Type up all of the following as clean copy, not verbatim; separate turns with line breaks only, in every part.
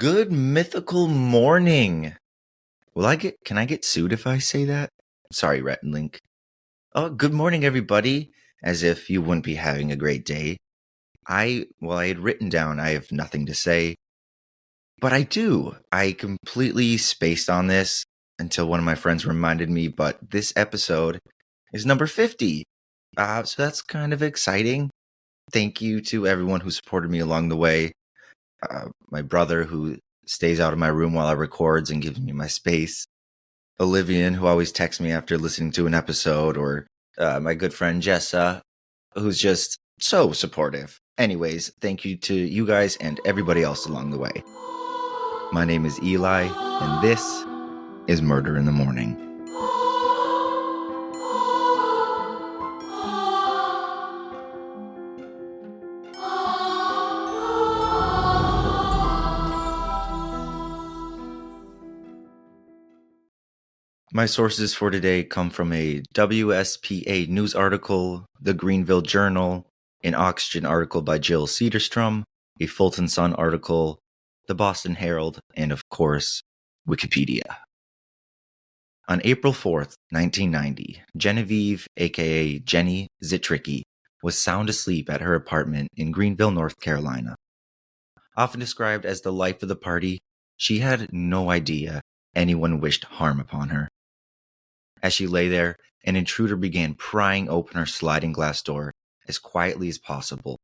Good mythical morning. Can I get sued if I say that? Sorry, Rhett and Link. Oh, good morning, everybody. As if you wouldn't be having a great day. I had written down I have nothing to say, but I do. I completely spaced on this until one of my friends reminded me, but this episode is number 50. So that's kind of exciting. Thank you to everyone who supported me along the way. My brother who stays out of my room while I records and gives me my space. Olivian, who always texts me after listening to an episode, or my good friend Jessa, who's just so supportive. Anyways, thank you to you guys and everybody else along the way. My name is Eli, and this is Murder in the Morning. My sources for today come from a WSPA news article, the Greenville Journal, an Oxygen article by Jill Cedarstrom, a Fulton Sun article, the Boston Herald, and of course, Wikipedia. On April 4th, 1990, Genevieve, aka Jenny Zitricki, was sound asleep at her apartment in Greenville, North Carolina. Often described as the life of the party, she had no idea anyone wished harm upon her. As she lay there, an intruder began prying open her sliding glass door as quietly as possible.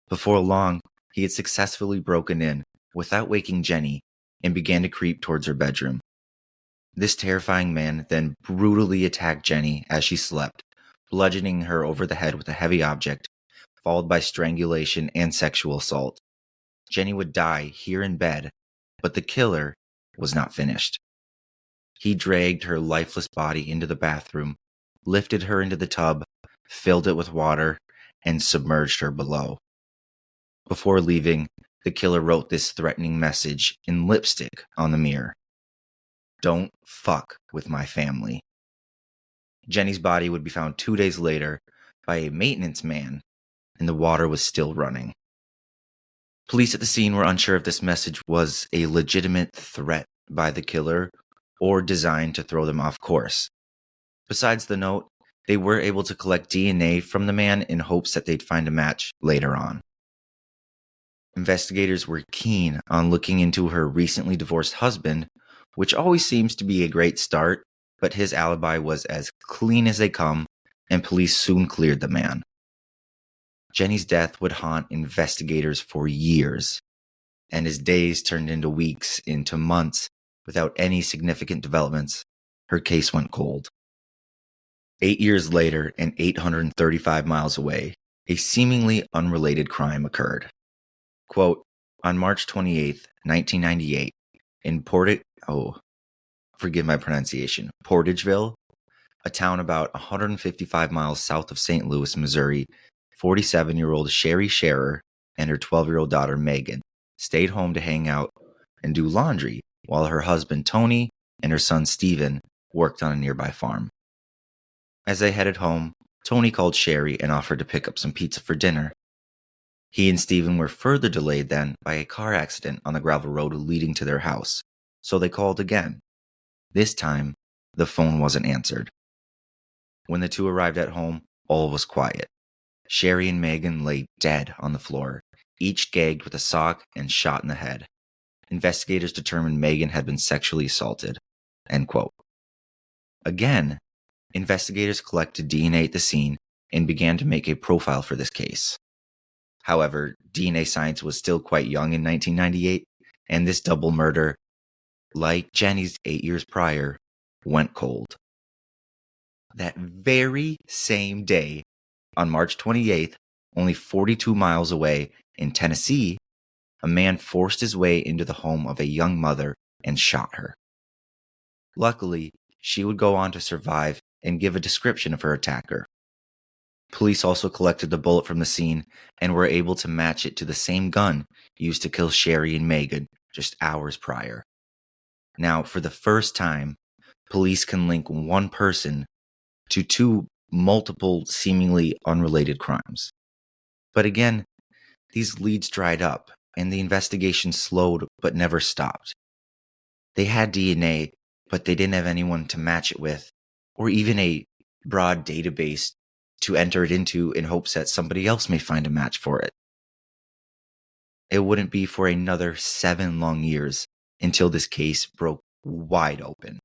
Before long, he had successfully broken in without waking Jenny and began to creep towards her bedroom. This terrifying man then brutally attacked Jenny as she slept, bludgeoning her over the head with a heavy object, followed by strangulation and sexual assault. Jenny would die here in bed, but the killer was not finished. He dragged her lifeless body into the bathroom, lifted her into the tub, filled it with water, and submerged her below. Before leaving, the killer wrote this threatening message in lipstick on the mirror. "Don't fuck with my family." Jenny's body would be found 2 days later by a maintenance man, and the water was still running. Police at the scene were unsure if this message was a legitimate threat by the killer or designed to throw them off course. Besides the note, they were able to collect DNA from the man in hopes that they'd find a match later on. Investigators were keen on looking into her recently divorced husband, which always seems to be a great start, but his alibi was as clean as they come, and police soon cleared the man. Jenny's death would haunt investigators for years, and as days turned into weeks, into months, without any significant developments, her case went cold. 8 years later, and 835 miles away, a seemingly unrelated crime occurred. Quote, on March 28th, 1998, in Portageville, a town about 155 miles south of St. Louis, Missouri, 47-year-old Sherry Scherer and her 12-year-old daughter Megan stayed home to hang out and do laundry while her husband Tony and her son Stephen worked on a nearby farm. As they headed home, Tony called Sherry and offered to pick up some pizza for dinner. He and Stephen were further delayed then by a car accident on the gravel road leading to their house, so they called again. This time, the phone wasn't answered. When the two arrived at home, all was quiet. Sherry and Megan lay dead on the floor, each gagged with a sock and shot in the head. Investigators determined Megan had been sexually assaulted. End quote. Again, investigators collected DNA at the scene and began to make a profile for this case. However, DNA science was still quite young in 1998, and this double murder, like Jenny's 8 years prior, went cold. That very same day, on March 28th, only 42 miles away in Tennessee, a man forced his way into the home of a young mother and shot her. Luckily, she would go on to survive and give a description of her attacker. Police also collected the bullet from the scene and were able to match it to the same gun used to kill Sherry and Megan just hours prior. Now, for the first time, police can link one person to two multiple seemingly unrelated crimes. But again, these leads dried up and the investigation slowed but never stopped. They had DNA, but they didn't have anyone to match it with, or even a broad database to enter it into in hopes that somebody else may find a match for it. It wouldn't be for another 7 long years until this case broke wide open.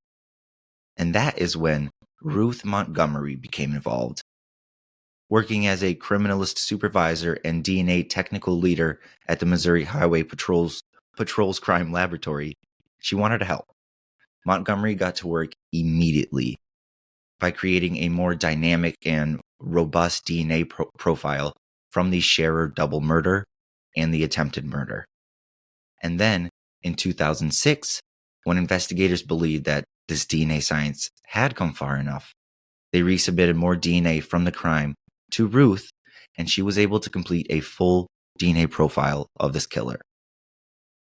And that is when Ruth Montgomery became involved. Working as a criminalist supervisor and DNA technical leader at the Missouri Highway Patrol's Crime Laboratory, she wanted to help. Montgomery got to work immediately by creating a more dynamic and robust DNA profile from the Scherer double murder and the attempted murder. And then, in 2006, when investigators believed that this DNA science had come far enough, they resubmitted more DNA from the crime to Ruth, and she was able to complete a full DNA profile of this killer.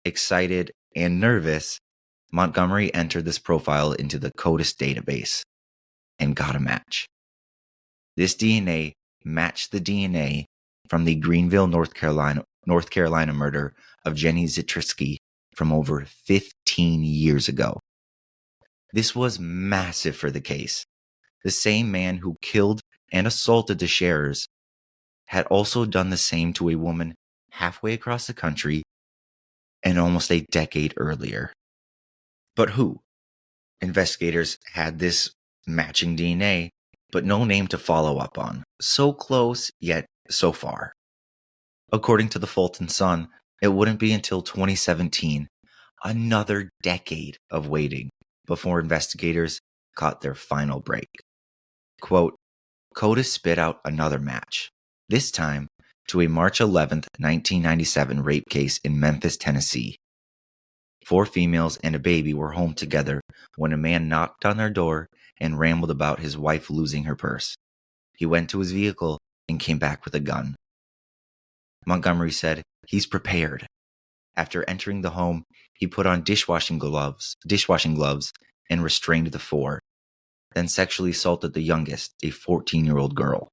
Excited and nervous, Montgomery entered this profile into the CODIS database and got a match. This DNA matched the DNA from the Greenville, North Carolina murder of Jenny Zitrisky from over 15 years ago. This was massive for the case. The same man who killed and assaulted the Scherers had also done the same to a woman halfway across the country and almost a decade earlier. But who? Investigators had this matching DNA, but no name to follow up on. So close, yet so far. According to the Fulton Sun, it wouldn't be until 2017, another decade of waiting, before investigators caught their final break. Quote, CODIS spit out another match, this time to a March 11th, 1997 rape case in Memphis, Tennessee. 4 females and a baby were home together when a man knocked on their door and rambled about his wife losing her purse. He went to his vehicle and came back with a gun. Montgomery said he's prepared. After entering the home, he put on dishwashing gloves, and restrained the 4, then sexually assaulted the youngest, a 14-year-old girl.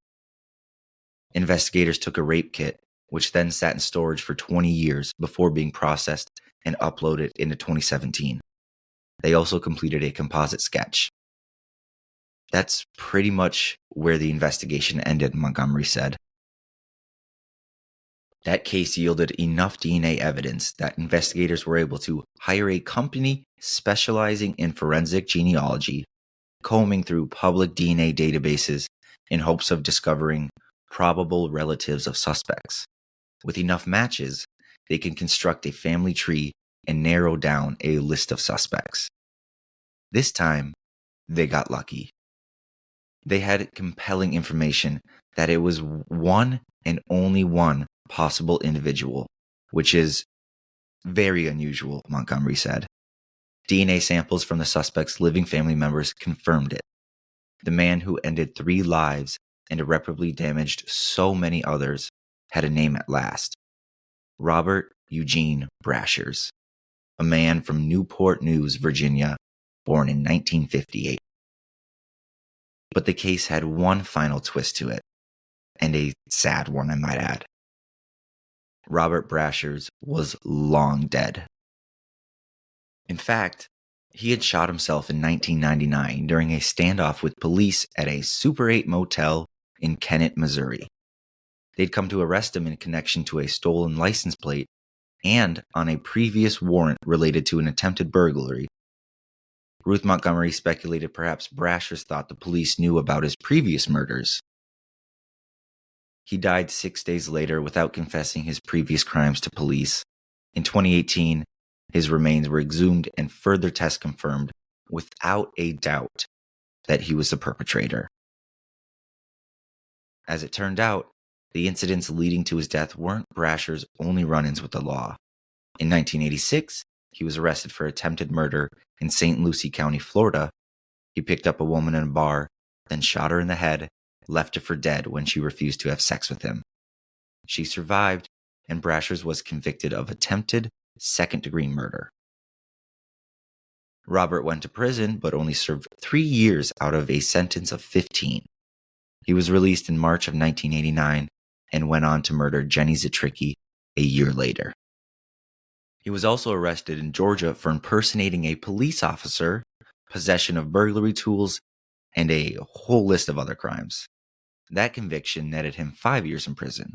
Investigators took a rape kit, which then sat in storage for 20 years before being processed and uploaded into 2017. They also completed a composite sketch. That's pretty much where the investigation ended, Montgomery said. That case yielded enough DNA evidence that investigators were able to hire a company specializing in forensic genealogy, combing through public DNA databases in hopes of discovering probable relatives of suspects. With enough matches, they can construct a family tree and narrow down a list of suspects. This time, they got lucky. They had compelling information that it was one and only one possible individual, which is very unusual, Montgomery said. DNA samples from the suspect's living family members confirmed it. The man who ended 3 lives and irreparably damaged so many others had a name at last. Robert Eugene Brashers, a man from Newport News, Virginia, born in 1958. But the case had one final twist to it, and a sad one, I might add. Robert Brashers was long dead. In fact, he had shot himself in 1999 during a standoff with police at a Super 8 motel in Kennett, Missouri. They'd come to arrest him in connection to a stolen license plate and on a previous warrant related to an attempted burglary. Ruth Montgomery speculated perhaps Brashers thought the police knew about his previous murders. He died 6 days later without confessing his previous crimes to police. In 2018, his remains were exhumed and further tests confirmed, without a doubt, that he was the perpetrator. As it turned out, the incidents leading to his death weren't Brashers' only run-ins with the law. In 1986, he was arrested for attempted murder in St. Lucie County, Florida. He picked up a woman in a bar, then shot her in the head, left her for dead when she refused to have sex with him. She survived, and Brashers was convicted of attempted second-degree murder. Robert went to prison, but only served 3 years out of a sentence of 15. He was released in March of 1989 and went on to murder Jenny Zitrisky a year later. He was also arrested in Georgia for impersonating a police officer, possession of burglary tools, and a whole list of other crimes. That conviction netted him 5 years in prison.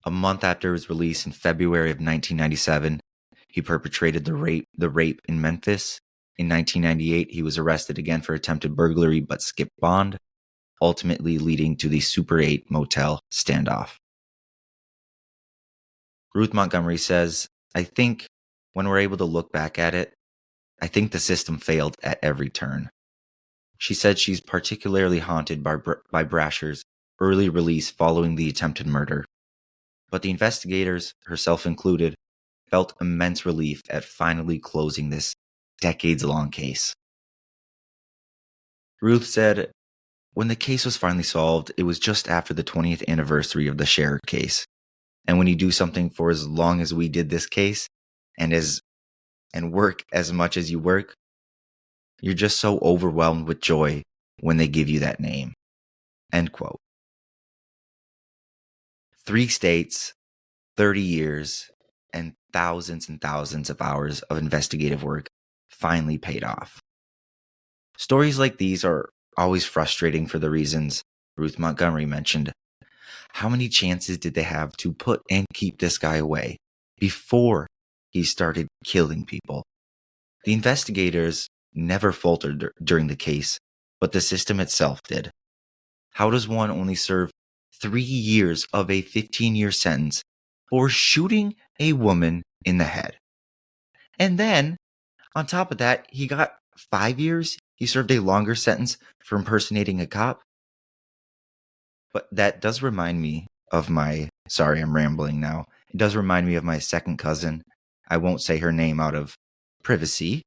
A month after his release in February of 1997, he perpetrated the rape in Memphis. In 1998, he was arrested again for attempted burglary but skipped bond, ultimately leading to the Super 8 motel standoff. Ruth Montgomery says, I think when we're able to look back at it, I think the system failed at every turn. She said she's particularly haunted by Brashers' early release following the attempted murder. But the investigators, herself included, felt immense relief at finally closing this decades-long case. Ruth said, when the case was finally solved, it was just after the 20th anniversary of the Scherer case. And when you do something for as long as we did this case, and work as much as you work, you're just so overwhelmed with joy when they give you that name. End quote. 3 states, 30 years, and thousands of hours of investigative work finally paid off. Stories like these are always frustrating for the reasons Ruth Montgomery mentioned. How many chances did they have to put and keep this guy away before he started killing people? The investigators never faltered during the case, but the system itself did. How does one only serve 3 years of a 15-year sentence for shooting a woman in the head? And then, on top of that, he got 5 years? He served a longer sentence for impersonating a cop? But that does remind me of sorry, I'm rambling now. It does remind me of my second cousin. I won't say her name out of privacy,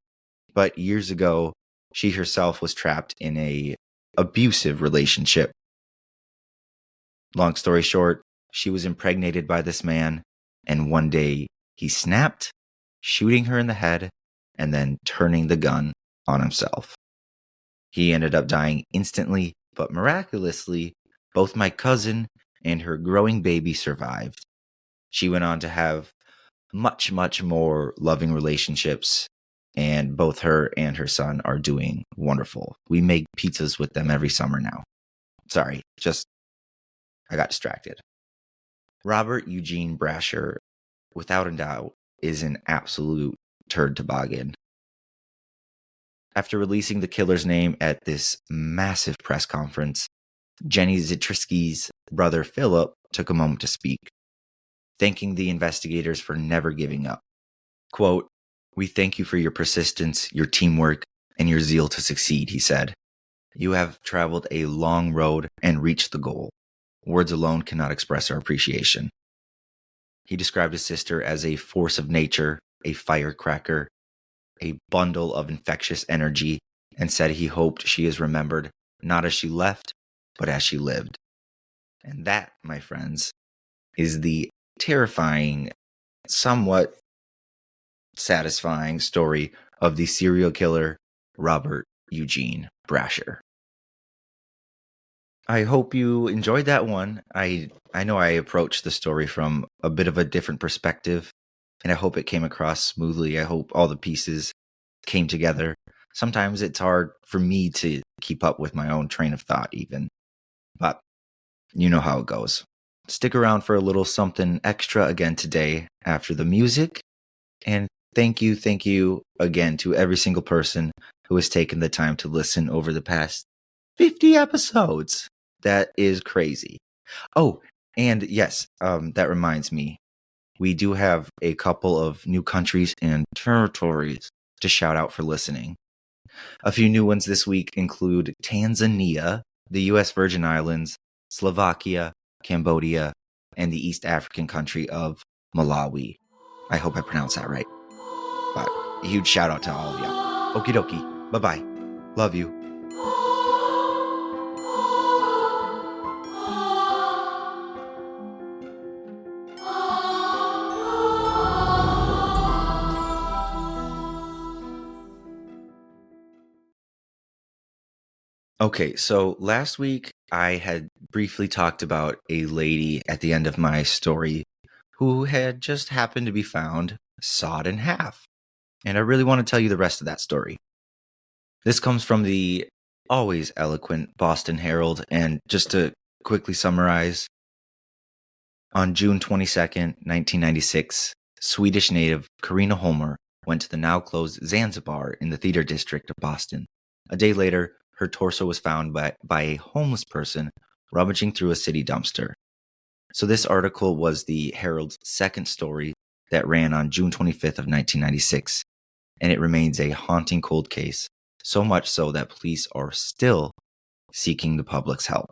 but years ago, she herself was trapped in a abusive relationship. Long story short, she was impregnated by this man, and one day he snapped, shooting her in the head, and then turning the gun on himself. He ended up dying instantly, but miraculously, both my cousin and her growing baby survived. She went on to have much more loving relationships, and both her and her son are doing wonderful. We make pizzas with them every summer now. Sorry, I got distracted. Robert Eugene Brasher, without a doubt, is an absolute turd toboggan. After releasing the killer's name at this massive press conference, Jenny Zitrisky's brother Philip took a moment to speak, thanking the investigators for never giving up. Quote, "We thank you for your persistence, your teamwork, and your zeal to succeed," he said. "You have traveled a long road and reached the goal. Words alone cannot express our appreciation." He described his sister as a force of nature, a firecracker, a bundle of infectious energy, and said he hoped she is remembered not as she left, but as she lived. And that, my friends, is the terrifying, somewhat satisfying story of the serial killer Robert Eugene Brasher. I hope you enjoyed that one. I know I approached the story from a bit of a different perspective, and I hope it came across smoothly. I hope all the pieces came together. Sometimes it's hard for me to keep up with my own train of thought even, but you know how it goes. Stick around for a little something extra again today after the music, and thank you again to every single person who has taken the time to listen over the past 50 episodes. That is crazy. Oh, and yes, that reminds me, we do have a couple of new countries and territories to shout out for listening. A few new ones this week include Tanzania, the U.S. Virgin Islands, Slovakia, Cambodia, and the East African country of Malawi. I hope I pronounced that right. But a huge shout out to all of y'all. Okie dokie. Bye-bye. Love you. Okay, so last week I had briefly talked about a lady at the end of my story who had just happened to be found sawed in half. And I really want to tell you the rest of that story. This comes from the always eloquent Boston Herald, and just to quickly summarize, on June 22nd, 1996, Swedish native Carina Holmer went to the now-closed Zanzibar in the Theater District of Boston. A day later, her torso was found by a homeless person rummaging through a city dumpster. So this article was the Herald's second story that ran on June 25th of 1996, and it remains a haunting cold case, so much so that police are still seeking the public's help.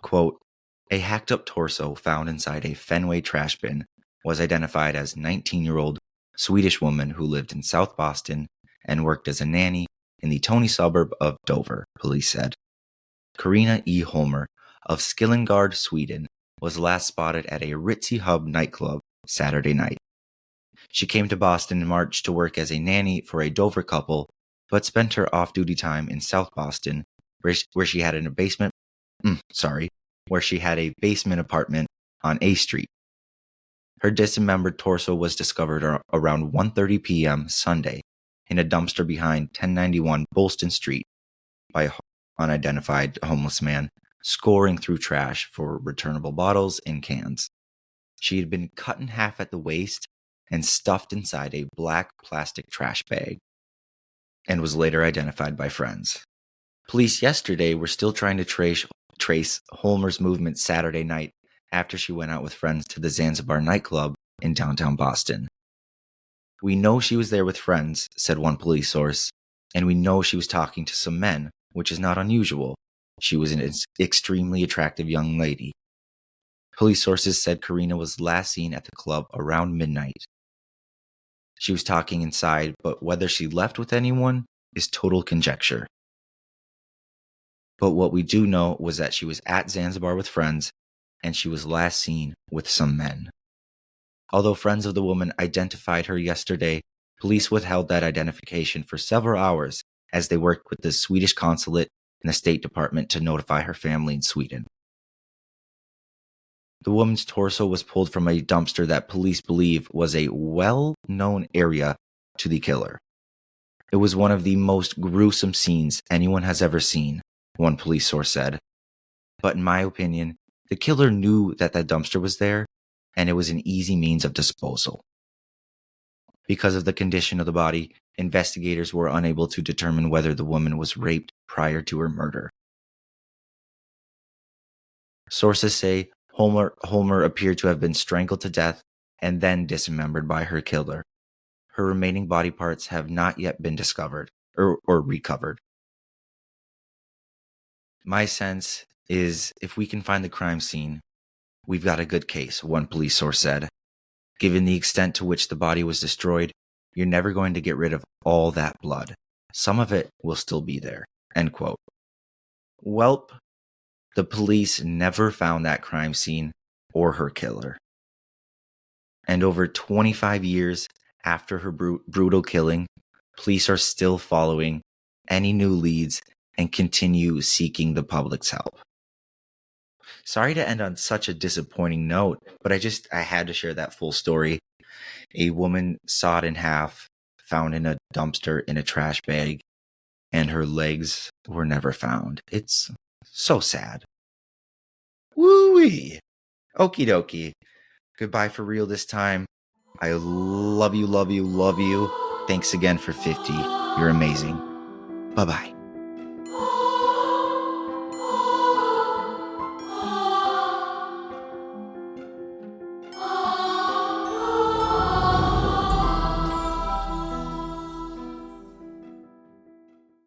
Quote, a hacked-up torso found inside a Fenway trash bin was identified as 19-year-old Swedish woman who lived in South Boston and worked as a nanny in the Tony suburb of Dover, police said. Carina E. Holmer of Skillingard, Sweden, was last spotted at a ritzy hub nightclub Saturday night. She came to Boston in March to work as a nanny for a Dover couple, but spent her off-duty time in South Boston, where she had a basement apartment on A Street. Her dismembered torso was discovered around 1:30 p.m. Sunday in a dumpster behind 1091 Bolston Street by an unidentified homeless man scoring through trash for returnable bottles and cans. She had been cut in half at the waist and stuffed inside a black plastic trash bag, and was later identified by friends. Police yesterday were still trying to trace Holmer's movements Saturday night after she went out with friends to the Zanzibar nightclub in downtown Boston. We know she was there with friends, said one police source, and we know she was talking to some men, which is not unusual. She was an extremely attractive young lady. Police sources said Carina was last seen at the club around midnight. She was talking inside, but whether she left with anyone is total conjecture. But what we do know was that she was at Zanzibar with friends, and she was last seen with some men. Although friends of the woman identified her yesterday, police withheld that identification for several hours as they worked with the Swedish consulate and the State Department to notify her family in Sweden. The woman's torso was pulled from a dumpster that police believe was a well-known area to the killer. It was one of the most gruesome scenes anyone has ever seen, one police source said. But in my opinion, the killer knew that dumpster was there, and it was an easy means of disposal. Because of the condition of the body, investigators were unable to determine whether the woman was raped prior to her murder. Sources say Holmer appeared to have been strangled to death and then dismembered by her killer. Her remaining body parts have not yet been discovered or recovered. My sense is if we can find the crime scene, we've got a good case, one police source said. Given the extent to which the body was destroyed, you're never going to get rid of all that blood. Some of it will still be there. End quote. Welp, the police never found that crime scene or her killer. And over 25 years after her brutal killing, police are still following any new leads and continue seeking the public's help. Sorry to end on such a disappointing note, but I had to share that full story. A woman sawed in half, found in a dumpster in a trash bag, and her legs were never found. It's so sad. Woo-wee! Okie dokie. Goodbye for real this time. I love you, love you, love you. Thanks again for 50. You're amazing. Bye-bye.